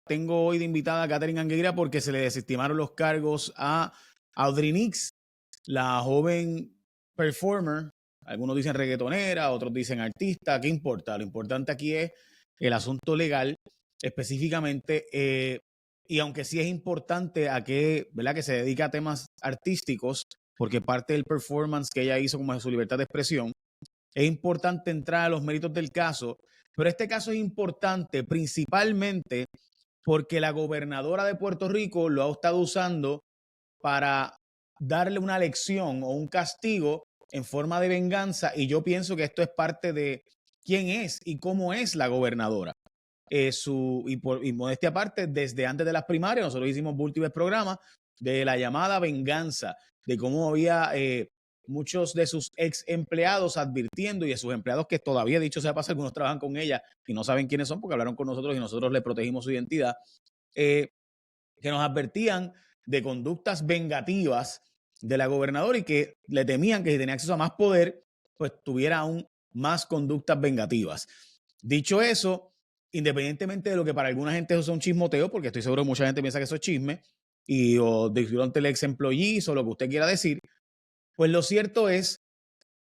tengo hoy de invitada a Catherine Angueira porque se le desestimaron los cargos a Audrey Nix, la joven performer. Algunos dicen reggaetonera, otros dicen artista. ¿Qué importa? Lo importante aquí es el asunto legal específicamente. Y aunque sí es importante a que, ¿verdad?, que se dedica a temas artísticos, porque parte del performance que ella hizo como de su libertad de expresión, es importante entrar a los méritos del caso. Pero este caso es importante principalmente porque la gobernadora de Puerto Rico lo ha estado usando para darle una lección o un castigo en forma de venganza, y yo pienso que esto es parte de quién es y cómo es la gobernadora. Y modestia aparte, desde antes de las primarias, nosotros hicimos múltiples programas de la llamada venganza, de cómo había muchos de sus ex empleados advirtiendo, y de sus empleados que todavía, dicho sea paso, algunos trabajan con ella y no saben quiénes son porque hablaron con nosotros y nosotros le protegimos su identidad, que nos advertían de conductas vengativas de la gobernadora y que le temían que si tenía acceso a más poder, pues tuviera aún más conductas vengativas. Dicho eso, independientemente de lo que para alguna gente eso sea un chismoteo, porque estoy seguro que mucha gente piensa que eso es chisme, o durante el ex employee o lo que usted quiera decir, pues lo cierto es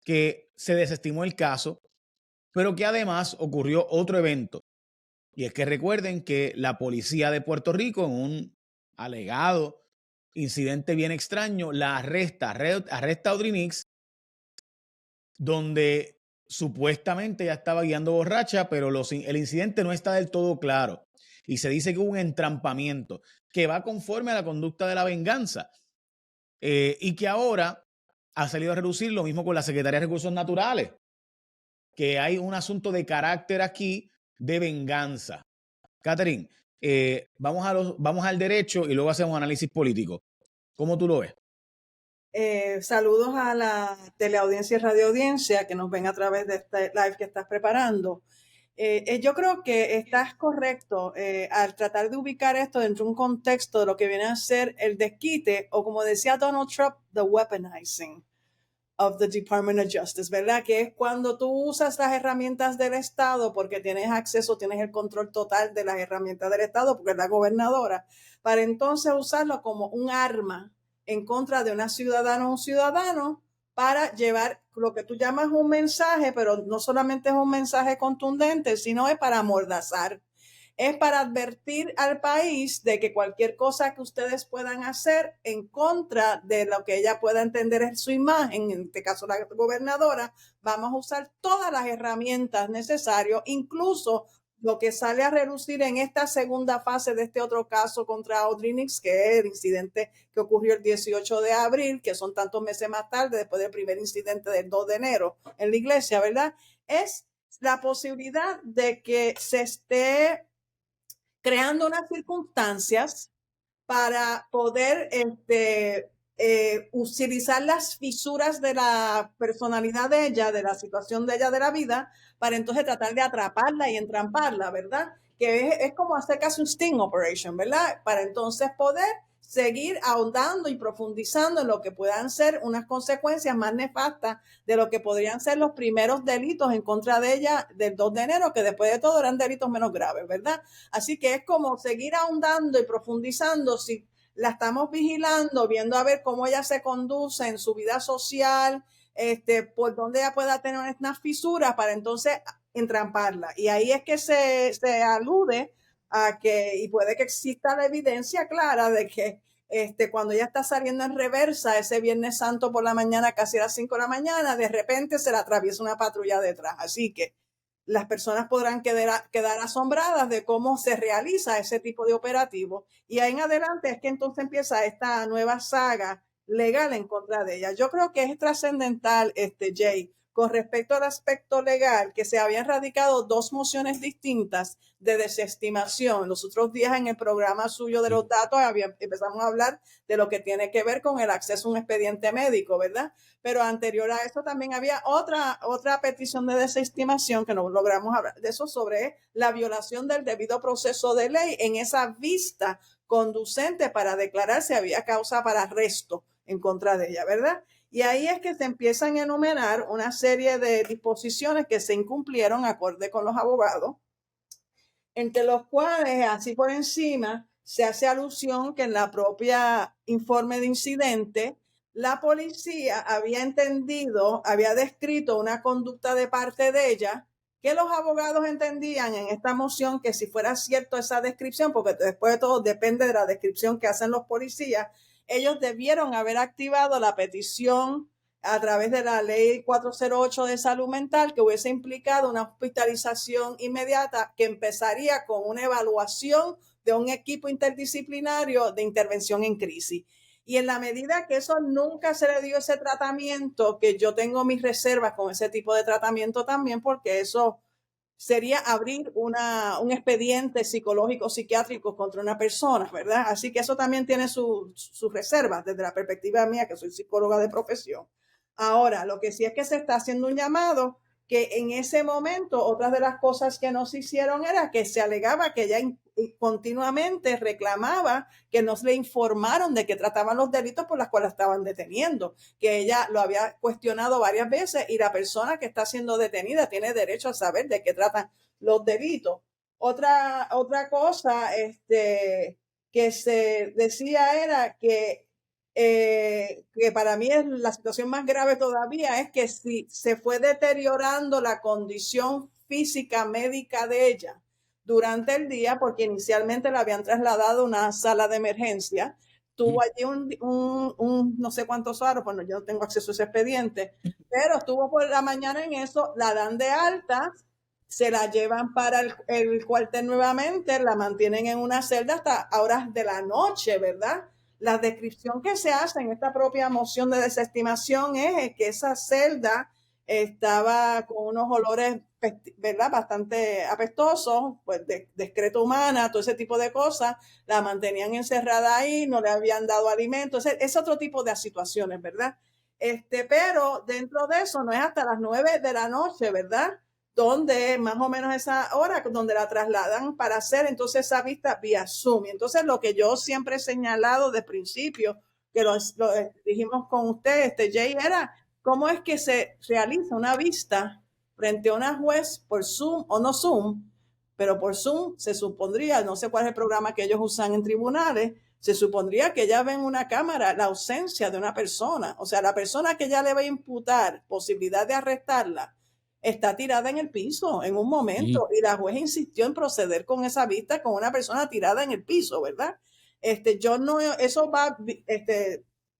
que se desestimó el caso, pero que además ocurrió otro evento. Y es que recuerden que la policía de Puerto Rico, en un alegado incidente bien extraño, la arresta a Audrey Nix, donde supuestamente ya estaba guiando borracha, pero el incidente no está del todo claro. Y se dice que hubo un entrampamiento que va conforme a la conducta de la venganza. Y que ahora ha salido a relucir lo mismo con la Secretaría de Recursos Naturales, que hay un asunto de carácter aquí de venganza. Catherine, vamos al derecho y luego hacemos un análisis político. ¿Cómo tú lo ves? Saludos a la teleaudiencia y radioaudiencia que nos ven a través de este live que estás preparando. Yo creo que estás correcto al tratar de ubicar esto dentro de un contexto de lo que viene a ser el desquite, o como decía Donald Trump, the weaponizing of the Department of Justice, ¿verdad? Que es cuando tú usas las herramientas del Estado porque tienes acceso, tienes el control total de las herramientas del Estado porque es la gobernadora, para entonces usarlo como un arma en contra de una ciudadana o un ciudadano para llevar lo que tú llamas un mensaje, pero no solamente es un mensaje contundente, sino es para amordazar. Es para advertir al país de que cualquier cosa que ustedes puedan hacer en contra de lo que ella pueda entender es su imagen, en este caso la gobernadora, vamos a usar todas las herramientas necesarias, incluso lo que sale a relucir en esta segunda fase de este otro caso contra Audrey Nix, que es el incidente que ocurrió el 18 de abril, que son tantos meses más tarde, después del primer incidente del 2 de enero en la iglesia, ¿verdad? Es la posibilidad de que se esté creando unas circunstancias para poder utilizar las fisuras de la personalidad de ella, de la situación de ella de la vida, para entonces tratar de atraparla y entramparla, ¿verdad? Que es como hacer casi un sting operation, ¿verdad? Para entonces poder seguir ahondando y profundizando en lo que puedan ser unas consecuencias más nefastas de lo que podrían ser los primeros delitos en contra de ella del 2 de enero, que después de todo eran delitos menos graves, ¿verdad? Así que es como seguir ahondando y profundizando si la estamos vigilando, viendo a ver cómo ella se conduce en su vida social, por donde ella pueda tener unas fisuras para entonces entramparla. Y ahí es que se alude a que, y puede que exista la evidencia clara de que cuando ella está saliendo en reversa ese Viernes Santo por la mañana, casi a las 5 de la mañana, de repente se le atraviesa una patrulla detrás. Así que las personas podrán quedar asombradas de cómo se realiza ese tipo de operativo. Y ahí en adelante es que entonces empieza esta nueva saga legal en contra de ella. Yo creo que es trascendental, Jay, con respecto al aspecto legal, que se habían radicado dos mociones distintas de desestimación. Los otros días en el programa suyo de los datos empezamos a hablar de lo que tiene que ver con el acceso a un expediente médico, ¿verdad? Pero anterior a eso también había otra petición de desestimación que no logramos hablar de eso, sobre la violación del debido proceso de ley en esa vista conducente para declarar si había causa para arresto en contra de ella, ¿verdad? Y ahí es que se empiezan a enumerar una serie de disposiciones que se incumplieron acorde con los abogados entre los cuales, así por encima, se hace alusión que en la propia informe de incidente, la policía había entendido, había descrito una conducta de parte de ella que los abogados entendían en esta moción que si fuera cierto esa descripción, porque después de todo depende de la descripción que hacen los policías, ellos debieron haber activado la petición a través de la ley 408 de salud mental que hubiese implicado una hospitalización inmediata que empezaría con una evaluación de un equipo interdisciplinario de intervención en crisis. Y en la medida que eso nunca se le dio ese tratamiento, que yo tengo mis reservas con ese tipo de tratamiento también, porque eso sería abrir un expediente psicológico, psiquiátrico contra una persona, ¿verdad? Así que eso también tiene sus reservas desde la perspectiva mía, que soy psicóloga de profesión. Ahora, lo que sí es que se está haciendo un llamado que en ese momento, otras de las cosas que no se hicieron era que se alegaba que ella continuamente reclamaba que no se le informaron de que trataban los delitos por los cuales estaban deteniendo, que ella lo había cuestionado varias veces y la persona que está siendo detenida tiene derecho a saber de qué tratan los delitos. Otra cosa que se decía era que para mí es la situación más grave todavía, es que si se fue deteriorando la condición física médica de ella durante el día, porque inicialmente la habían trasladado a una sala de emergencia, tuvo allí un no sé cuántos horas, bueno, yo no tengo acceso a ese expediente, pero estuvo por la mañana en eso, la dan de alta, se la llevan para el cuartel nuevamente, la mantienen en una celda hasta horas de la noche, ¿verdad? La descripción que se hace en esta propia moción de desestimación es que esa celda estaba con unos olores, ¿verdad?, bastante apestosos, pues de excreta humana, todo ese tipo de cosas, la mantenían encerrada ahí, no le habían dado alimento, es otro tipo de situaciones, ¿verdad? Pero dentro de eso no es hasta las 9 de la noche, ¿verdad?, donde más o menos esa hora donde la trasladan para hacer entonces esa vista vía Zoom. Y entonces lo que yo siempre he señalado de principio, que lo dijimos con usted, Jay, era cómo es que se realiza una vista frente a una juez por Zoom o no Zoom, pero por Zoom se supondría, no sé cuál es el programa que ellos usan en tribunales, se supondría que ya ven una cámara la ausencia de una persona, o sea, la persona que ya le va a imputar posibilidad de arrestarla, está tirada en el piso en un momento y la juez insistió en proceder con esa vista con una persona tirada en el piso, ¿verdad? Yo no, eso va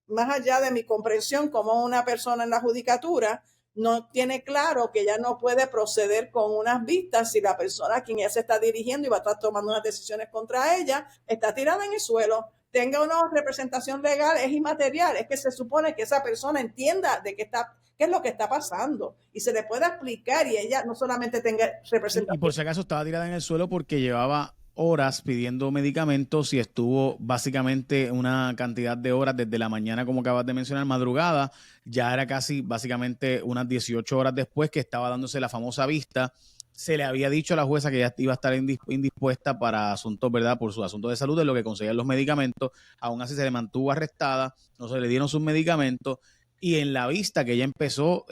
más allá de mi comprensión como una persona en la judicatura no tiene claro que ya no puede proceder con unas vistas si la persona a quien ella se está dirigiendo y va a estar tomando unas decisiones contra ella está tirada en el suelo, tenga una representación legal, es inmaterial, es que se supone que esa persona entienda de qué es lo que está pasando y se le pueda explicar y ella no solamente tenga representación. Y por si acaso estaba tirada en el suelo porque llevaba horas pidiendo medicamentos y estuvo básicamente una cantidad de horas desde la mañana, como acabas de mencionar, madrugada, ya era casi básicamente unas 18 horas después que estaba dándose la famosa vista. Se le había dicho a la jueza que ya iba a estar indispuesta para asuntos, ¿verdad? Por su asunto de salud, de lo que conseguían los medicamentos. Aún así se le mantuvo arrestada, no se le dieron sus medicamentos. Y en la vista que ella empezó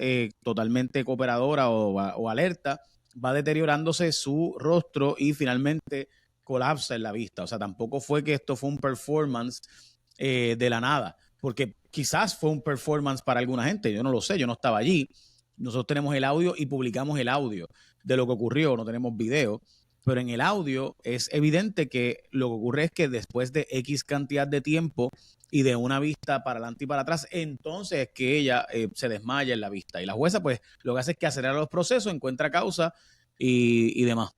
totalmente cooperadora o alerta, va deteriorándose su rostro y finalmente colapsa en la vista. O sea, tampoco fue que esto fue un performance de la nada, porque quizás fue un performance para alguna gente, yo no lo sé, yo no estaba allí. Nosotros tenemos el audio y publicamos el audio de lo que ocurrió, no tenemos video, pero en el audio es evidente que lo que ocurre es que después de X cantidad de tiempo y de una vista para adelante y para atrás, entonces es que ella se desmaya en la vista. Y la jueza, pues, lo que hace es que acelera los procesos, encuentra causa y demás.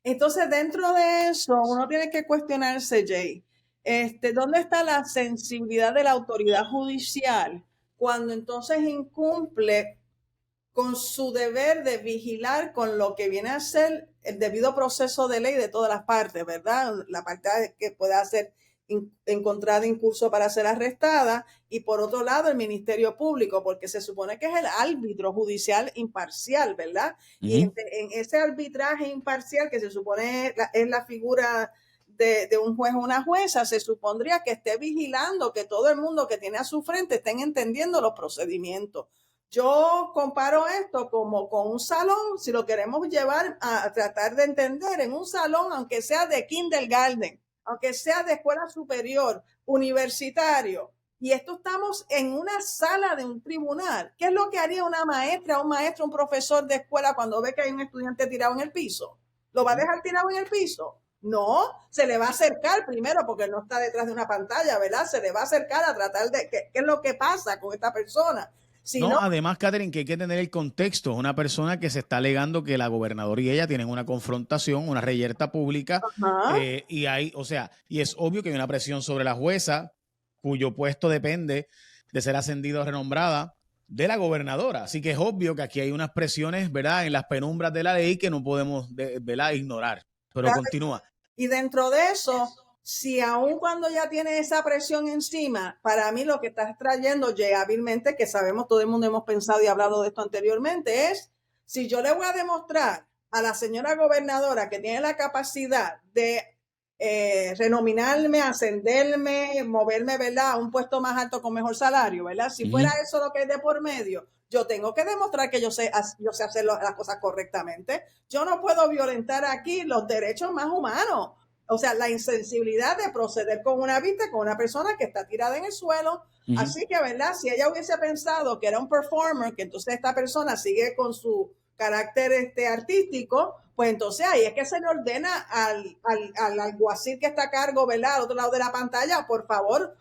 Entonces, dentro de eso, uno tiene que cuestionarse, Jay, ¿dónde está la sensibilidad de la autoridad judicial cuando entonces incumple con su deber de vigilar con lo que viene a ser el debido proceso de ley de todas las partes, ¿verdad? La parte que pueda ser encontrada incurso para ser arrestada y por otro lado el Ministerio Público, porque se supone que es el árbitro judicial imparcial, ¿verdad? Y en ese arbitraje imparcial que se supone es la figura de un juez o una jueza, se supondría que esté vigilando que todo el mundo que tiene a su frente estén entendiendo los procedimientos. Yo comparo esto como con un salón, si lo queremos llevar a tratar de entender, en un salón, aunque sea de kindergarten, aunque sea de escuela superior, universitario, y esto estamos en una sala de un tribunal. ¿Qué es lo que haría una maestra, un maestro, un profesor de escuela cuando ve que hay un estudiante tirado en el piso? ¿Lo va a dejar tirado en el piso? No, se le va a acercar primero porque no está detrás de una pantalla, ¿verdad? Se le va a acercar a tratar de qué es lo que pasa con esta persona. Si No, no, además, Catherine, que hay que tener el contexto. Es una persona que se está alegando que la gobernadora y ella tienen una confrontación, una reyerta pública, ajá, y hay, o sea, y es obvio que hay una presión sobre la jueza, cuyo puesto depende de ser ascendida o renombrada de la gobernadora. Así que es obvio que aquí hay unas presiones, ¿verdad?, en las penumbras de la ley que no podemos, ¿verdad?, ignorar. Pero claro. continúa. Y dentro de eso, si aún cuando ya tiene esa presión encima, para mí lo que estás trayendo, Jay, hábilmente, que sabemos, todo el mundo hemos pensado y hablado de esto anteriormente, es si yo le voy a demostrar a la señora gobernadora que tiene la capacidad de renominarme, ascenderme, moverme, ¿verdad?, a un puesto más alto con mejor salario, ¿verdad? Si fuera eso lo que es de por medio, yo tengo que demostrar que yo sé hacer las cosas correctamente. Yo no puedo violentar aquí los derechos más humanos. O sea, la insensibilidad de proceder con una vista con una persona que está tirada en el suelo. Así que, ¿verdad? Si ella hubiese pensado que era un performer, que entonces esta persona sigue con su carácter artístico, pues entonces ahí es que se le ordena al alguacil que está a cargo, ¿verdad? Al otro lado de la pantalla, por favor,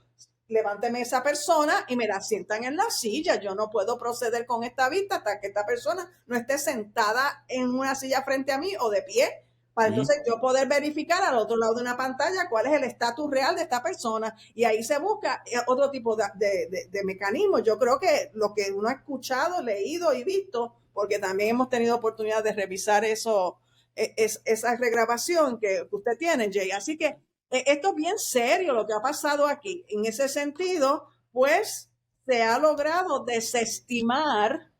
levánteme esa persona y me la sientan en la silla. Yo no puedo proceder con esta vista hasta que esta persona no esté sentada en una silla frente a mí o de pie, para entonces yo poder verificar al otro lado de una pantalla cuál es el estatus real de esta persona. Y ahí se busca otro tipo de mecanismos. Yo creo que lo que uno ha escuchado, leído y visto, porque también hemos tenido oportunidad de revisar eso, esa regrabación que usted tiene, Jay. Así que esto es bien serio lo que ha pasado aquí. En ese sentido, pues se ha logrado desestimar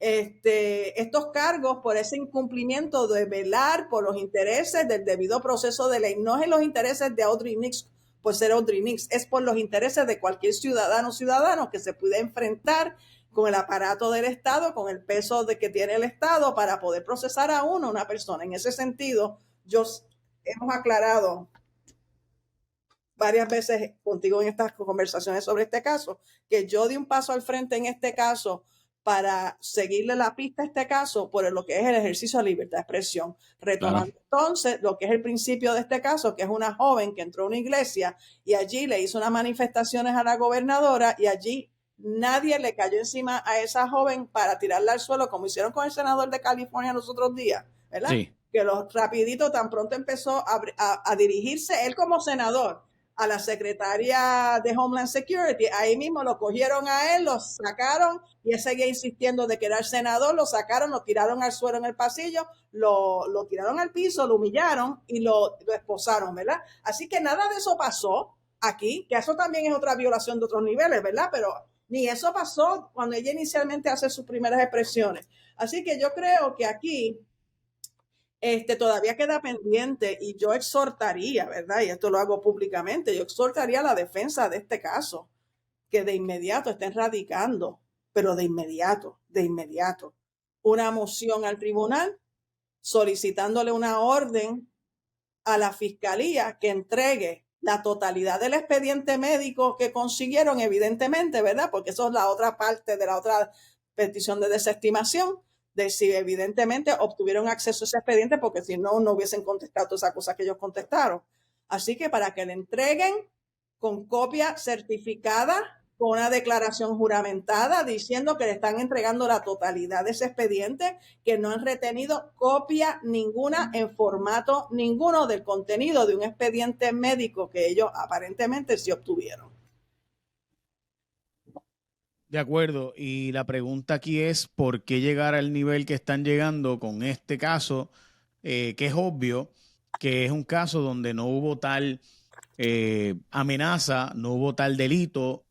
estos cargos por ese incumplimiento de velar por los intereses del debido proceso de ley. No es en los intereses de Audrey Nix por ser Audrey Nix, es por los intereses de cualquier ciudadano que se pueda enfrentar con el aparato del Estado, con el peso que tiene el Estado para poder procesar a una persona. En ese sentido, hemos aclarado varias veces contigo en estas conversaciones sobre este caso, que yo di un paso al frente en este caso para seguirle la pista a este caso por lo que es el ejercicio de libertad de expresión. Retomando entonces lo que es el principio de este caso, que es una joven que entró a una iglesia y allí le hizo unas manifestaciones a la gobernadora y allí nadie le cayó encima a esa joven para tirarla al suelo, como hicieron con el senador de California los otros días, ¿verdad? Sí. Que rapidito, tan pronto empezó a dirigirse él como senador a la secretaria de Homeland Security, ahí mismo lo cogieron a él, lo sacaron y él seguía insistiendo de que era el senador, lo sacaron, lo tiraron al suelo en el pasillo, lo tiraron al piso, lo humillaron y lo esposaron, ¿verdad? Así que nada de eso pasó aquí, que eso también es otra violación de otros niveles, ¿verdad? Pero ni eso pasó cuando ella inicialmente hace sus primeras expresiones. Así que yo creo que aquí todavía queda pendiente y yo exhortaría, ¿verdad? Y esto lo hago públicamente, yo exhortaría a la defensa de este caso, que de inmediato estén radicando, pero de inmediato, una moción al tribunal solicitándole una orden a la fiscalía que entregue la totalidad del expediente médico que consiguieron, evidentemente, ¿verdad? Porque eso es la otra parte de la otra petición de desestimación, de si evidentemente obtuvieron acceso a ese expediente, porque si no, no hubiesen contestado todas esas cosas que ellos contestaron. Así que para que le entreguen con copia certificada, con una declaración juramentada diciendo que le están entregando la totalidad de ese expediente, que no han retenido copia ninguna en formato ninguno del contenido de un expediente médico que ellos aparentemente sí obtuvieron. De acuerdo, y la pregunta aquí es ¿por qué llegar al nivel que están llegando con este caso? Que es obvio que es un caso donde no hubo tal amenaza, no hubo tal delito,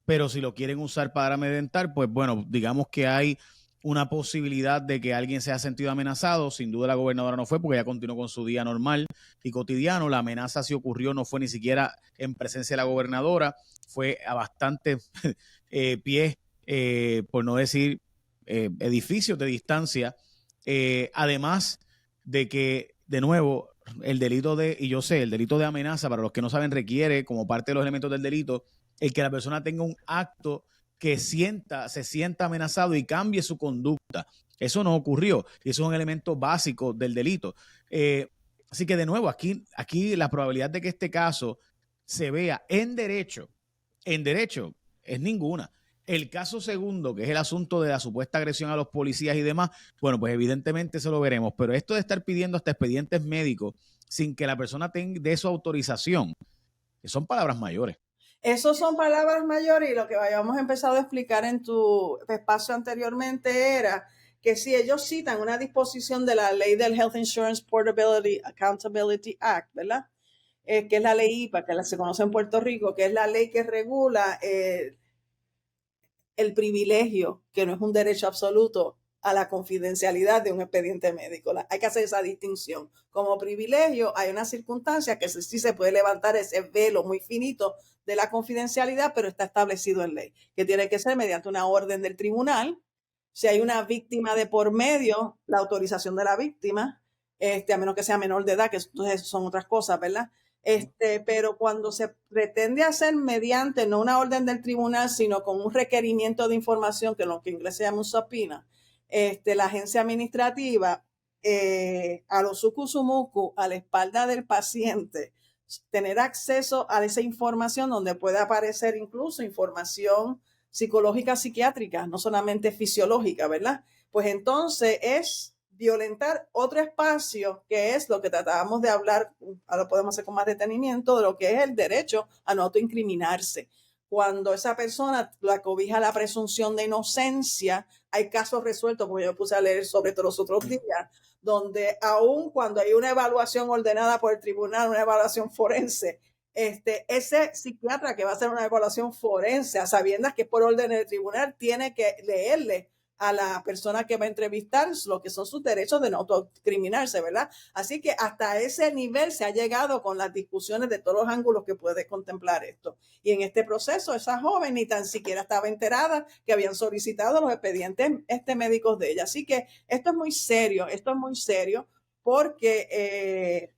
pero si lo quieren usar para amedrentar, pues bueno, digamos que hay una posibilidad de que alguien se haya sentido amenazado. Sin duda la gobernadora no fue, porque ella continuó con su día normal y cotidiano. La amenaza si ocurrió no fue ni siquiera en presencia de la gobernadora, fue a bastante pies por no decir edificios de distancia, además de que, de nuevo, el delito el delito de amenaza, para los que no saben, requiere como parte de los elementos del delito, el que la persona tenga un acto que se sienta amenazado y cambie su conducta. Eso no ocurrió y eso es un elemento básico del delito. Así que de nuevo, aquí la probabilidad de que este caso se vea en derecho es ninguna. El caso segundo, que es el asunto de la supuesta agresión a los policías y demás, bueno, pues evidentemente eso lo veremos, pero esto de estar pidiendo hasta expedientes médicos sin que la persona dé su autorización, que son palabras mayores. Esos son palabras mayores y lo que habíamos empezado a explicar en tu espacio anteriormente era que si ellos citan una disposición de la ley del Health Insurance Portability Accountability Act, ¿verdad? Que es la ley IPA, que se conoce en Puerto Rico, que es la ley que regula el privilegio, que no es un derecho absoluto, a la confidencialidad de un expediente médico. Hay que hacer esa distinción. Como privilegio hay una circunstancia que sí se puede levantar ese velo muy finito de la confidencialidad, pero está establecido en ley, que tiene que ser mediante una orden del tribunal. Si hay una víctima de por medio, la autorización de la víctima, a menos que sea menor de edad, que entonces son otras cosas, ¿verdad? Pero cuando se pretende hacer mediante no una orden del tribunal, sino con un requerimiento de información, que en lo que en inglés se llama un subpoena, la agencia administrativa, a los sucusumucu, a la espalda del paciente, tener acceso a esa información donde puede aparecer incluso información psicológica, psiquiátrica, no solamente fisiológica, ¿verdad? Pues entonces es violentar otro espacio que es lo que tratábamos de hablar, ahora lo podemos hacer con más detenimiento, de lo que es el derecho a no autoincriminarse. Cuando esa persona la cobija la presunción de inocencia, hay casos resueltos, porque yo puse a leer sobre todo los otros días, donde aún cuando hay una evaluación ordenada por el tribunal, una evaluación forense, ese psiquiatra que va a hacer una evaluación forense, a sabiendas que por orden del tribunal, tiene que leerle a la persona que va a entrevistar lo que son sus derechos de no autocriminarse, ¿verdad? Así que hasta ese nivel se ha llegado con las discusiones de todos los ángulos que puede contemplar esto. Y en este proceso, esa joven ni tan siquiera estaba enterada que habían solicitado los expedientes médicos de ella. Así que esto es muy serio porque...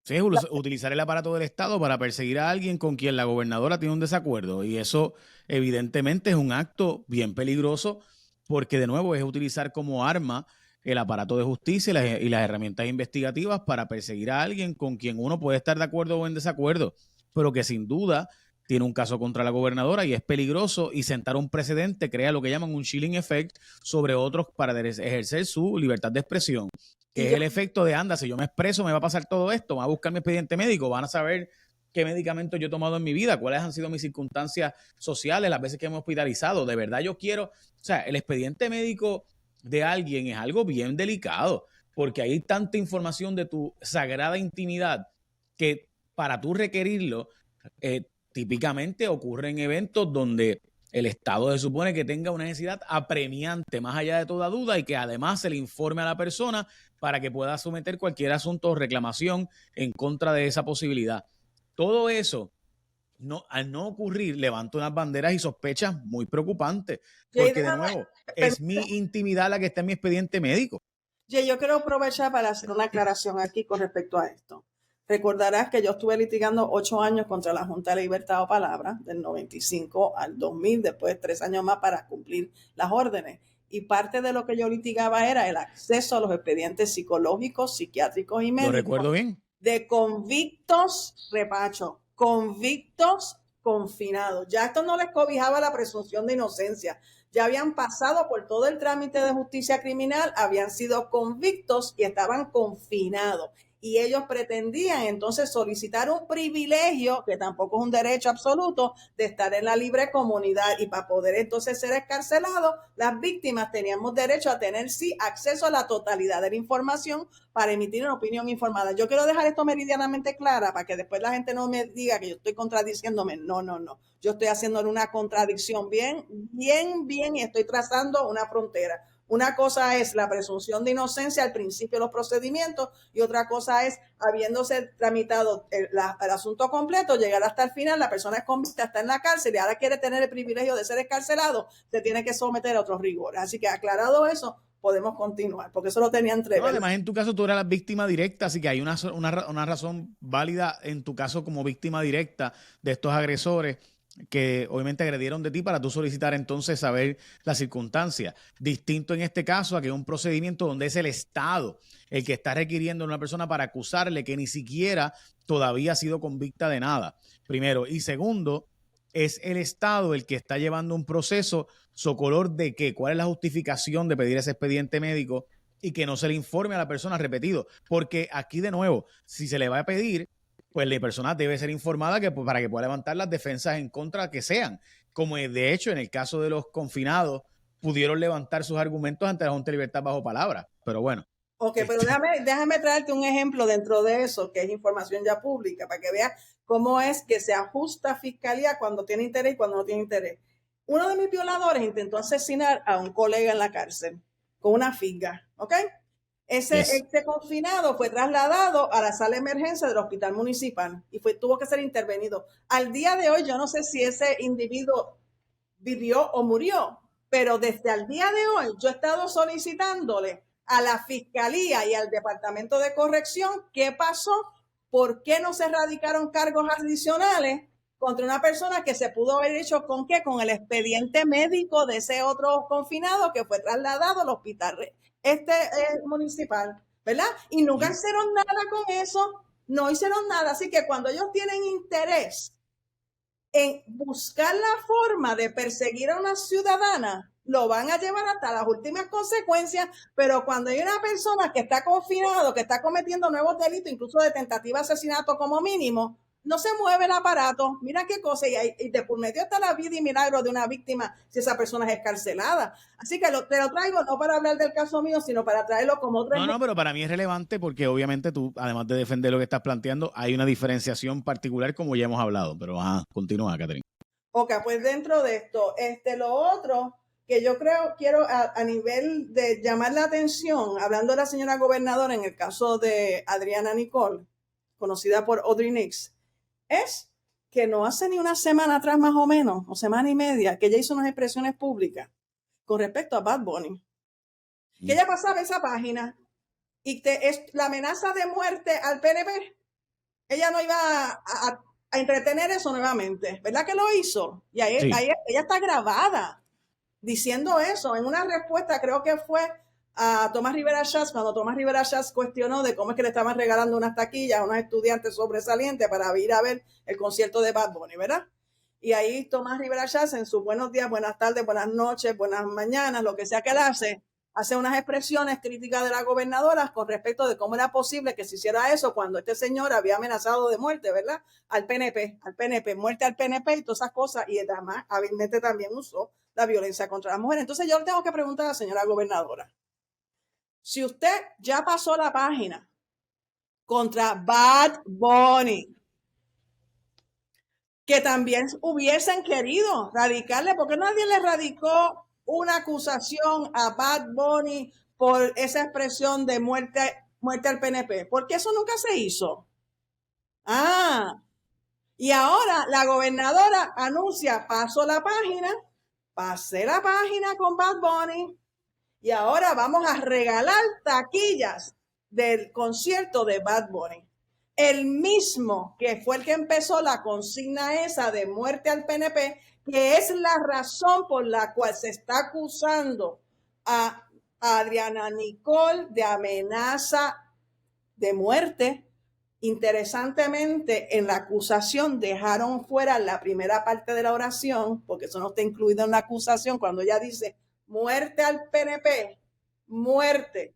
Sí, utilizar el aparato del Estado para perseguir a alguien con quien la gobernadora tiene un desacuerdo. Y eso evidentemente es un acto bien peligroso porque de nuevo es utilizar como arma el aparato de justicia y las herramientas investigativas para perseguir a alguien con quien uno puede estar de acuerdo o en desacuerdo, pero que sin duda tiene un caso contra la gobernadora y es peligroso, y sentar un precedente crea lo que llaman un chilling effect sobre otros para ejercer su libertad de expresión, que es el efecto de, anda, si yo me expreso me va a pasar todo esto, van a buscar mi expediente médico, van a saber qué medicamentos yo he tomado en mi vida, cuáles han sido mis circunstancias sociales, las veces que me he hospitalizado. De verdad yo quiero, o sea, el expediente médico de alguien es algo bien delicado, porque hay tanta información de tu sagrada intimidad que para tú requerirlo, típicamente ocurre en eventos donde el Estado se supone que tenga una necesidad apremiante, más allá de toda duda, y que además se le informe a la persona para que pueda someter cualquier asunto o reclamación en contra de esa posibilidad. Todo eso, al no ocurrir, levanta unas banderas y sospechas muy preocupantes, porque de nuevo, es mi intimidad la que está en mi expediente médico. Yo quiero aprovechar para hacer una aclaración aquí con respecto a esto. Recordarás que yo estuve litigando 8 años contra la Junta de Libertad o Palabra, del 95 al 2000, después 3 años más para cumplir las órdenes. Y parte de lo que yo litigaba era el acceso a los expedientes psicológicos, psiquiátricos y médicos. ¿Lo recuerdo bien? De convictos, repacho, convictos confinados. Ya esto no les cobijaba la presunción de inocencia. Ya habían pasado por todo el trámite de justicia criminal, habían sido convictos y estaban confinados. Y ellos pretendían entonces solicitar un privilegio, que tampoco es un derecho absoluto, de estar en la libre comunidad. Y para poder entonces ser excarcelados, las víctimas teníamos derecho a tener, sí, acceso a la totalidad de la información para emitir una opinión informada. Yo quiero dejar esto meridianamente clara para que después la gente no me diga que yo estoy contradiciéndome. No. Yo estoy haciendo una contradicción bien, y estoy trazando una frontera. Una cosa es la presunción de inocencia al principio de los procedimientos y otra cosa es, habiéndose tramitado el asunto completo, llegar hasta el final, la persona es convicta, está en la cárcel y ahora quiere tener el privilegio de ser escarcelado, se tiene que someter a otros rigores. Así que aclarado eso, podemos continuar, porque eso lo tenían entre. No, además, en tu caso, tú eras la víctima directa, así que hay una razón válida en tu caso como víctima directa de estos agresores que obviamente agredieron de ti para tú solicitar entonces saber las circunstancias. Distinto en este caso a que es un procedimiento donde es el Estado el que está requiriendo a una persona para acusarle que ni siquiera todavía ha sido convicta de nada, primero. Y segundo, es el Estado el que está llevando un proceso socolor de qué, cuál es la justificación de pedir ese expediente médico y que no se le informe a la persona repetido. Porque aquí de nuevo, si se le va a pedir, pues la persona debe ser informada para que pueda levantar las defensas en contra que sean. Como de hecho en el caso de los confinados, pudieron levantar sus argumentos ante la Junta de Libertad bajo palabra. Pero bueno. Ok, pero déjame traerte un ejemplo dentro de eso, que es información ya pública, para que veas cómo es que se ajusta fiscalía cuando tiene interés y cuando no tiene interés. Uno de mis violadores intentó asesinar a un colega en la cárcel con una figa, ¿ok? Este confinado fue trasladado a la sala de emergencia del hospital municipal y tuvo que ser intervenido. Al día de hoy yo no sé si ese individuo vivió o murió, pero desde el día de hoy yo he estado solicitándole a la fiscalía y al departamento de corrección qué pasó, por qué no se erradicaron cargos adicionales contra una persona que se pudo haber hecho con qué, con el expediente médico de ese otro confinado que fue trasladado al hospital municipal, ¿verdad? Y nunca hicieron nada con eso, no hicieron nada. Así que cuando ellos tienen interés en buscar la forma de perseguir a una ciudadana, lo van a llevar hasta las últimas consecuencias, pero cuando hay una persona que está confinado, que está cometiendo nuevos delitos, incluso de tentativa de asesinato como mínimo, no se mueve el aparato. Mira qué cosa, y de por medio está la vida y milagro de una víctima si esa persona es escarcelada. Así que te lo traigo no para hablar del caso mío, sino para traerlo como otro ejemplo. No, pero para mí es relevante porque obviamente tú, además de defender lo que estás planteando, hay una diferenciación particular como ya hemos hablado, pero continúa, Catherine. Ok, pues dentro de esto, lo otro que yo quiero a nivel de llamar la atención, hablando de la señora gobernadora en el caso de Adriana Nicole, conocida por Audrey Nix, es que no hace ni una semana atrás más o menos, o semana y media, que ella hizo unas expresiones públicas con respecto a Bad Bunny. Que ella pasaba esa página y es la amenaza de muerte al PNP. Ella no iba a entretener eso nuevamente, ¿verdad que lo hizo? Y ahí ella está grabada diciendo eso en una respuesta, creo que fue a Tomás Rivera Schatz, cuando Tomás Rivera Schatz cuestionó de cómo es que le estaban regalando unas taquillas a unos estudiantes sobresalientes para ir a ver el concierto de Bad Bunny, ¿verdad? Y ahí Tomás Rivera Schatz en sus buenos días, buenas tardes, buenas noches, buenas mañanas, lo que sea que él hace unas expresiones críticas de la gobernadora con respecto de cómo era posible que se hiciera eso cuando este señor había amenazado de muerte, ¿verdad? Al PNP, muerte al PNP y todas esas cosas, y además hábilmente también usó la violencia contra las mujeres. Entonces yo le tengo que preguntar a la señora gobernadora, si usted ya pasó la página contra Bad Bunny, que también hubiesen querido radicarle, porque nadie le radicó una acusación a Bad Bunny por esa expresión de muerte al PNP, porque eso nunca se hizo. Y ahora la gobernadora anuncia, pasé la página con Bad Bunny, y ahora vamos a regalar taquillas del concierto de Bad Bunny. El mismo que fue el que empezó la consigna esa de muerte al PNP, que es la razón por la cual se está acusando a Adriana Nicole de amenaza de muerte. Interesantemente, en la acusación dejaron fuera la primera parte de la oración, porque eso no está incluido en la acusación, cuando ella dice muerte al PNP, muerte,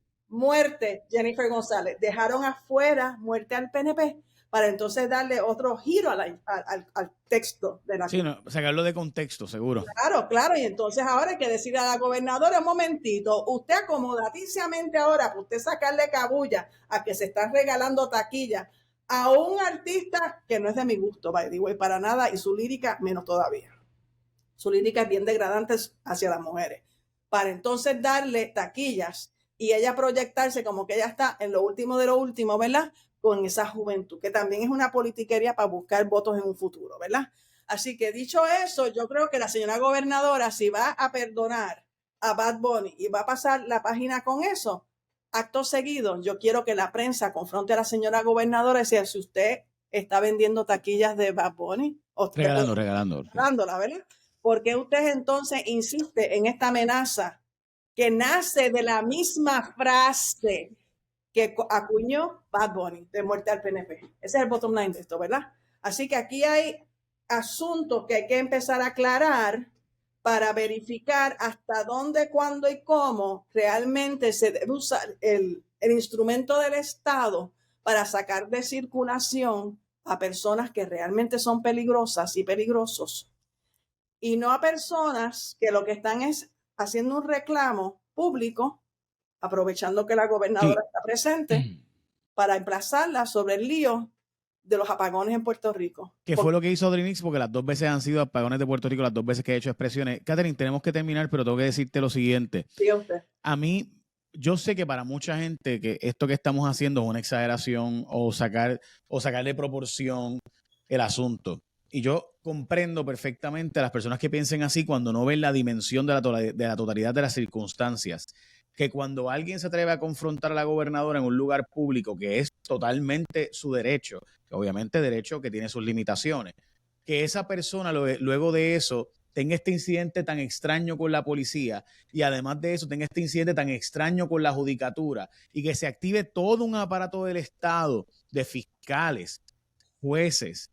Jennifer González. Dejaron afuera muerte al PNP para entonces darle otro giro al texto de la sacarlo de contexto, seguro. Claro, y entonces ahora hay que decirle a la gobernadora, un momentito, usted acomodaticiamente ahora, para usted sacarle cabulla a que se están regalando taquillas a un artista que no es de mi gusto, by the way, para nada, y su lírica menos todavía. Su lírica es bien degradante hacia las mujeres. para entonces darle taquillas y ella proyectarse como que ella está en lo último de lo último, ¿verdad? Con esa juventud, que también es una politiquería para buscar votos en un futuro, ¿verdad? Así que dicho eso, yo creo que la señora gobernadora, si va a perdonar a Bad Bunny y va a pasar la página con eso, acto seguido, yo quiero que la prensa confronte a la señora gobernadora y decir, si usted está vendiendo taquillas de Bad Bunny, o regalándola, ¿verdad? Porque usted entonces insiste en esta amenaza que nace de la misma frase que acuñó Bad Bunny, de muerte al PNP. Ese es el bottom line de esto, ¿verdad? Así que aquí hay asuntos que hay que empezar a aclarar para verificar hasta dónde, cuándo y cómo realmente se debe usar el instrumento del Estado para sacar de circulación a personas que realmente son peligrosas y peligrosos, y no a personas que lo que están es haciendo un reclamo público, aprovechando que la gobernadora está presente, para emplazarla sobre el lío de los apagones en Puerto Rico. ¿Qué fue lo que hizo Audrinix? Porque las dos veces han sido apagones de Puerto Rico, las dos veces que he hecho expresiones. Catherine, tenemos que terminar, pero tengo que decirte lo siguiente. Diga usted. A mí, yo sé que para mucha gente que esto que estamos haciendo es una exageración o sacarle proporción el asunto. Y yo comprendo perfectamente a las personas que piensen así cuando no ven la dimensión de la totalidad de las circunstancias. Que cuando alguien se atreve a confrontar a la gobernadora en un lugar público, que es totalmente su derecho, que obviamente derecho que tiene sus limitaciones, que esa persona luego de eso tenga este incidente tan extraño con la policía y además de eso tenga este incidente tan extraño con la judicatura y que se active todo un aparato del Estado de fiscales, jueces,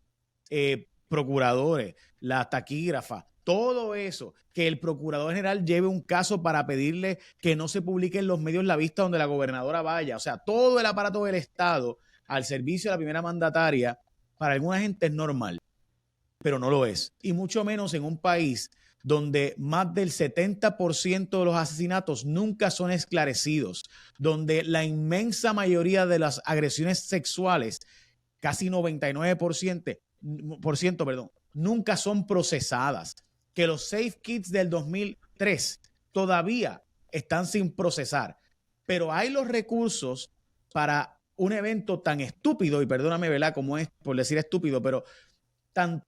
procuradores, la taquígrafa, todo eso, que el procurador general lleve un caso para pedirle que no se publique en los medios la vista donde la gobernadora vaya. O sea, todo el aparato del Estado al servicio de la primera mandataria, para alguna gente es normal, pero no lo es. Y mucho menos en un país donde más del 70% de los asesinatos nunca son esclarecidos, donde la inmensa mayoría de las agresiones sexuales, casi 99%, nunca son procesadas, que los Safe Kids del 2003 todavía están sin procesar, pero hay los recursos para un evento tan estúpido, y perdóname, ¿verdad? Como es por decir estúpido, pero tan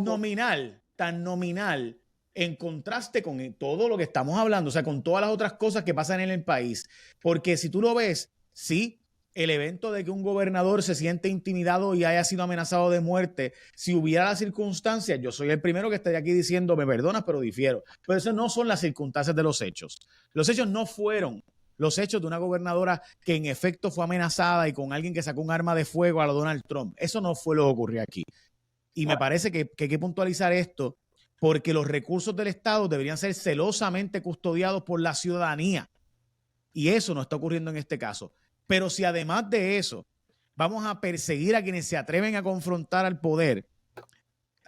nominal, tan nominal, en contraste con todo lo que estamos hablando, o sea, con todas las otras cosas que pasan en el país. Porque si tú lo ves, sí, el evento de que un gobernador se siente intimidado y haya sido amenazado de muerte, si hubiera las circunstancias, yo soy el primero que estaría aquí diciendo, me perdonas, pero difiero. Pero eso no son las circunstancias de los hechos. Los hechos no fueron los hechos de una gobernadora que en efecto fue amenazada y con alguien que sacó un arma de fuego a la Donald Trump. Eso no fue lo que ocurrió aquí. Y me parece que hay que puntualizar esto porque los recursos del Estado deberían ser celosamente custodiados por la ciudadanía. Y eso no está ocurriendo en este caso. Pero si además de eso vamos a perseguir a quienes se atreven a confrontar al poder,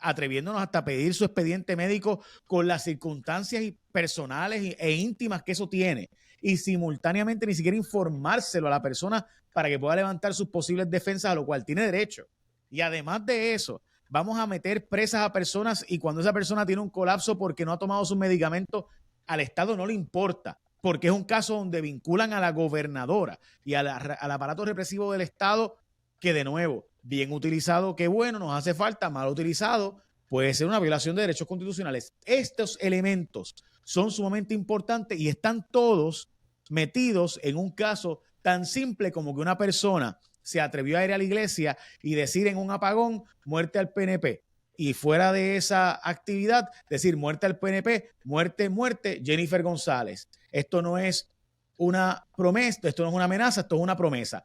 atreviéndonos hasta pedir su expediente médico con las circunstancias personales e íntimas que eso tiene, y simultáneamente ni siquiera informárselo a la persona para que pueda levantar sus posibles defensas, a lo cual tiene derecho. Y además de eso, vamos a meter presas a personas y cuando esa persona tiene un colapso porque no ha tomado sus medicamentos, al Estado no le importa, porque es un caso donde vinculan a la gobernadora y al aparato represivo del Estado, que de nuevo, bien utilizado, qué bueno, nos hace falta, mal utilizado, puede ser una violación de derechos constitucionales. Estos elementos son sumamente importantes y están todos metidos en un caso tan simple como que una persona se atrevió a ir a la iglesia y decir en un apagón, muerte al PNP. Y fuera de esa actividad, decir muerte al PNP, muerte, muerte, Jennifer González. Esto no es una promesa, esto no es una amenaza, esto es una promesa.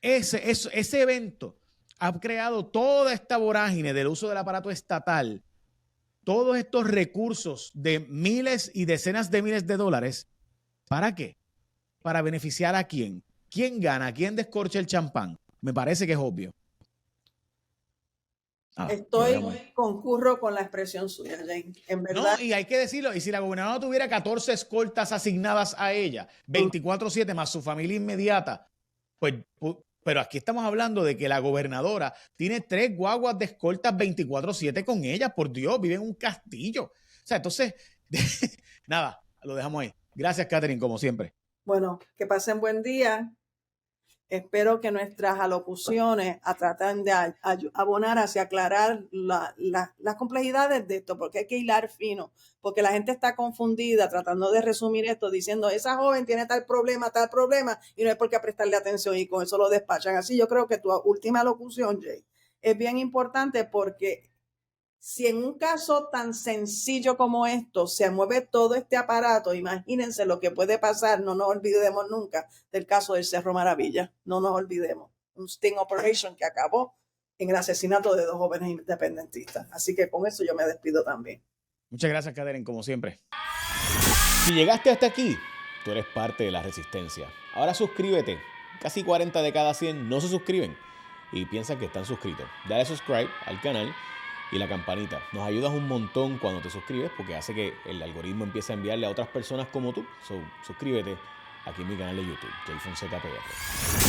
Ese evento ha creado toda esta vorágine del uso del aparato estatal, todos estos recursos de miles y decenas de miles de dólares. ¿Para qué? ¿Para beneficiar a quién? ¿Quién gana? ¿Quién descorcha el champán? Me parece que es obvio. Concurro con la expresión suya, Jane. En verdad. No, y hay que decirlo, y si la gobernadora tuviera 14 escoltas asignadas a ella, 24/7 más su familia inmediata, pues, pero aquí estamos hablando de que la gobernadora tiene 3 guaguas de escoltas 24/7 con ella, por Dios, vive en un castillo. O sea, entonces, Nada, lo dejamos ahí. Gracias, Catherine, como siempre. Bueno, que pasen buen día. Espero que nuestras alocuciones tratan de abonar hacia aclarar las complejidades de esto, porque hay que hilar fino, porque la gente está confundida tratando de resumir esto, diciendo, esa joven tiene tal problema, y no hay por qué prestarle atención, y con eso lo despachan. Así yo creo que tu última locución, Jay, es bien importante, porque si en un caso tan sencillo como esto se mueve todo este aparato, imagínense lo que puede pasar. No nos olvidemos nunca del caso del Cerro Maravilla. No nos olvidemos. Un sting operation que acabó en el asesinato de 2 jóvenes independentistas. Así que con eso yo me despido también. Muchas gracias, Catherine, como siempre. Si llegaste hasta aquí, tú eres parte de la resistencia. Ahora suscríbete. Casi 40 de cada 100 no se suscriben y piensan que están suscritos. Dale subscribe al canal y la campanita. Nos ayudas un montón cuando te suscribes porque hace que el algoritmo empiece a enviarle a otras personas como tú. Suscríbete aquí en mi canal de YouTube, Jay Fonseca PR.